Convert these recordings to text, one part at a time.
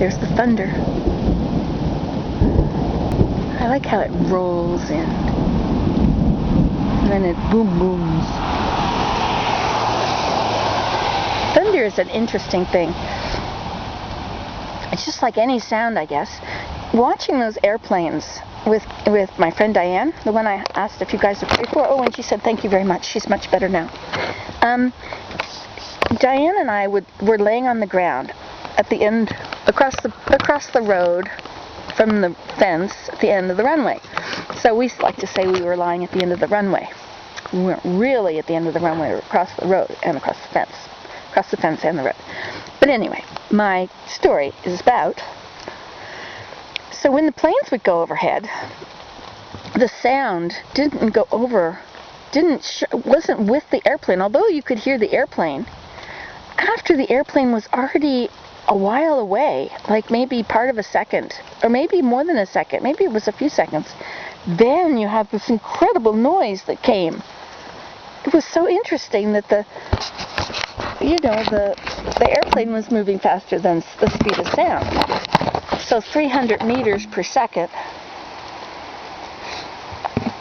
There's the thunder. I like how it rolls in. And then it boom booms. Thunder is an interesting thing. It's just like any sound, I guess. Watching those airplanes with my friend Diane, the one I asked if you guys would pray for. Oh, and she said thank you very much. She's much better now. Diane and I were laying on the ground at the end, across the road from the fence at the end of the runway. So we like to say we were lying at the end of the runway. We weren't really at the end of the runway. We were across the road and across the fence and the road. But anyway, my story is about, so when the planes would go overhead, the sound didn't go over, wasn't with the airplane, although you could hear the airplane. After the airplane was already a while away, like maybe part of a second, or maybe more than a second, maybe it was a few seconds, then you have this incredible noise that came. It was so interesting that the airplane was moving faster than the speed of sound. So 300 meters per second.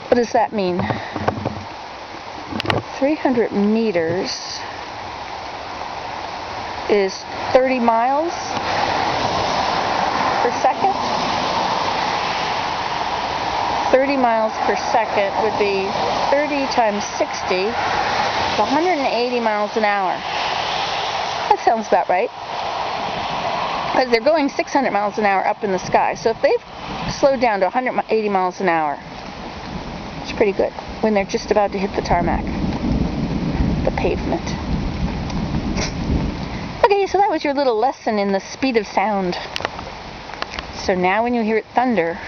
What does that mean? 300 meters is 30 miles per second. 30 miles per second would be 30 times 60, 180 miles an hour. That sounds about right. Because they're going 600 miles an hour up in the sky. So if they've slowed down to 180 miles an hour, it's pretty good when they're just about to hit the tarmac, the pavement. Okay, so that was your little lesson in the speed of sound. So now when you hear it thunder,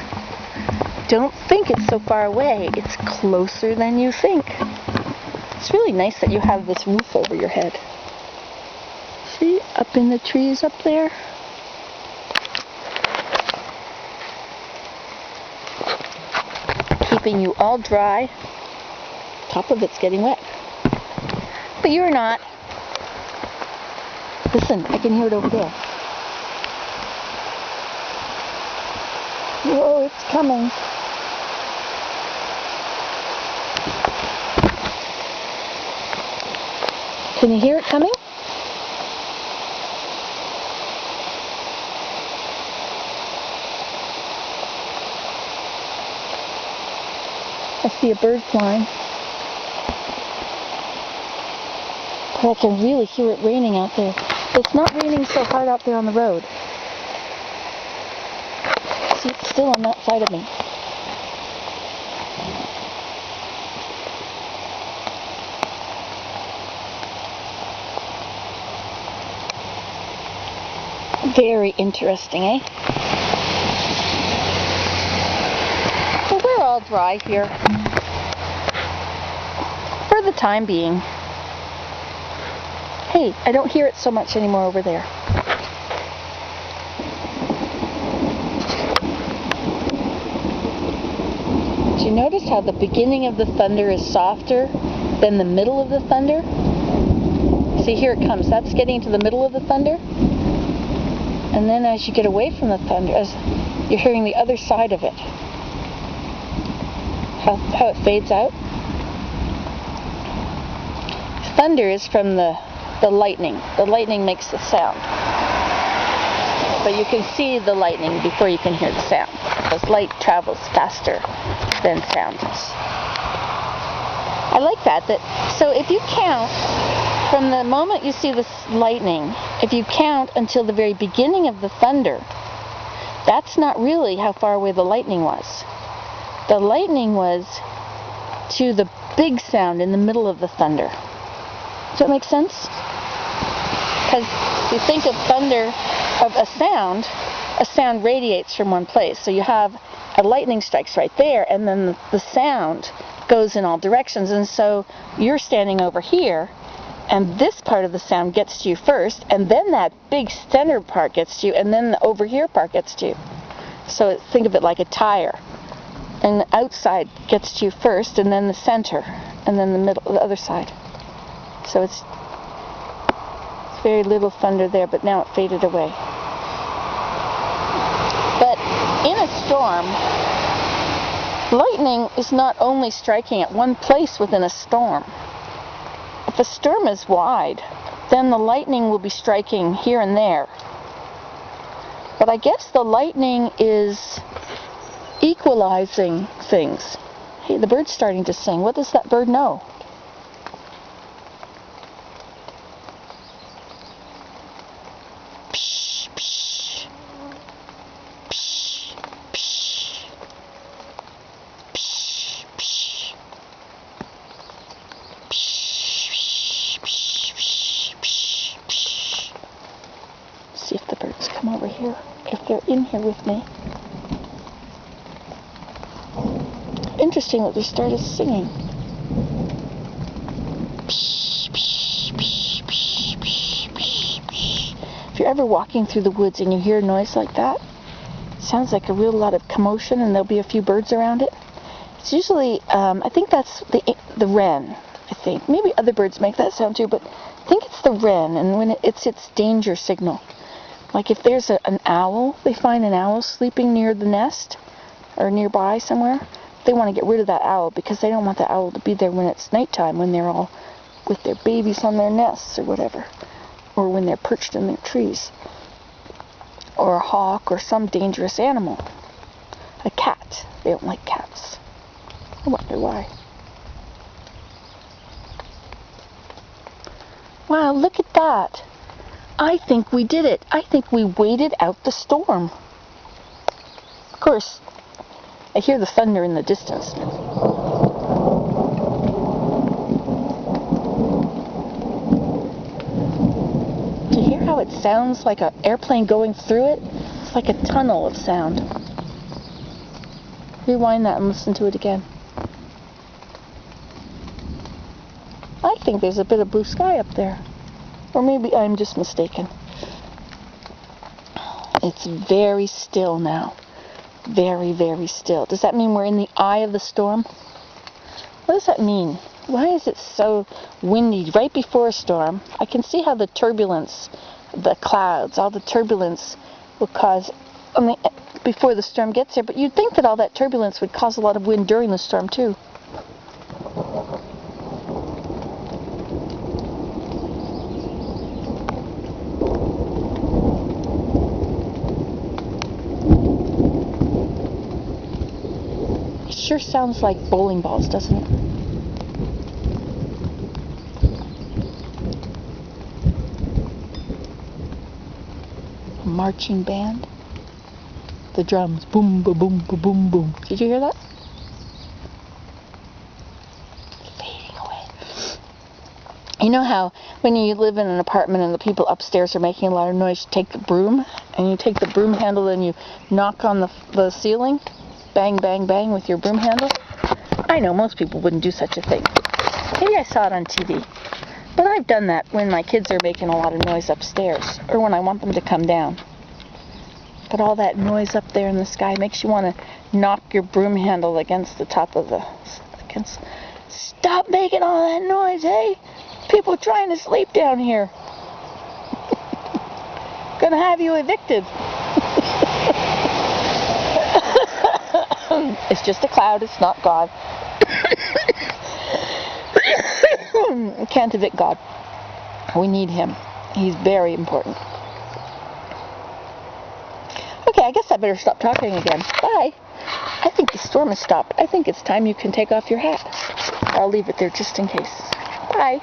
don't think it's so far away. It's closer than you think. It's really nice that you have this roof over your head. See, up in the trees up there? Keeping you all dry. Top of it's getting wet. But you're not. Listen, I can hear it over there. Whoa, it's coming. Can you hear it coming? I see a bird flying. But I can really hear it raining out there. It's not raining so hard out there on the road. See, it's still on that side of me. Very interesting, eh? So we're all dry here. For the time being. Hey, I don't hear it so much anymore over there. Do you notice how the beginning of the thunder is softer than the middle of the thunder? See, here it comes. That's getting to the middle of the thunder. And then as you get away from the thunder, as you're hearing the other side of it, how it fades out. Thunder is from the lightning. The lightning makes the sound. But you can see the lightning before you can hear the sound, because light travels faster than sound does. I like that. So if you count from the moment you see the lightning, if you count until the very beginning of the thunder, that's not really how far away the lightning was. The lightning was to the big sound in the middle of the thunder. Does that make sense? Because if you think of thunder, of a sound radiates from one place. So you have a lightning strikes right there, and then the sound goes in all directions. And so you're standing over here, and this part of the sound gets to you first, and then that big center part gets to you, and then the over here part gets to you. So think of it like a tire. And the outside gets to you first, and then the center, and then the middle, the other side. So it's very little thunder there, but now it faded away. storm, lightning is not only striking at one place within a storm. If a storm is wide, then the lightning will be striking here and there. But I guess the lightning is equalizing things. Hey, the bird's starting to sing. What does that bird know? Psh, psh, psh, psh, psh, psh. See if the birds come over here, if they're in here with me. Interesting that they started singing. If you're ever walking through the woods and you hear a noise like that, it sounds like a real lot of commotion and there'll be a few birds around it. It's usually, I think that's the wren, I think. Maybe other birds make that sound too, but I think it's the wren, and when it's its danger signal. Like if there's an owl, they find an owl sleeping near the nest or nearby somewhere, they want to get rid of that owl because they don't want the owl to be there when it's nighttime, when they're all with their babies on their nests or whatever, or when they're perched in their trees, or a hawk or some dangerous animal. A cat. They don't like cats. I wonder why. Wow, look at that. I think we did it. I think we waited out the storm. Of course, I hear the thunder in the distance. Do you hear how it sounds like an airplane going through it? It's like a tunnel of sound. Rewind that and listen to it again. I think there's a bit of blue sky up there. Or maybe I'm just mistaken. It's very still now. Very, very still. Does that mean we're in the eye of the storm? What does that mean? Why is it so windy right before a storm? I can see how the turbulence, the clouds, all the turbulence will cause before the storm gets there. But you'd think that all that turbulence would cause a lot of wind during the storm too. Sure sounds like bowling balls, doesn't it? A marching band. The drums, boom, boom, boom, boom, boom, boom. Did you hear that? Fading away. You know how when you live in an apartment and the people upstairs are making a lot of noise, you take the broom and you take the broom handle and you knock on the ceiling? Bang, bang, bang with your broom handle? I know most people wouldn't do such a thing. Maybe I saw it on TV. But I've done that when my kids are making a lot of noise upstairs, or when I want them to come down. But all that noise up there in the sky makes you want to knock your broom handle against the top of the... Stop making all that noise, hey? People trying to sleep down here. Gonna have you evicted. It's just a cloud, it's not God. Can't evict God. We need him. He's very important. Okay, I guess I better stop talking again. Bye. I think the storm has stopped. I think it's time you can take off your hat. I'll leave it there just in case. Bye.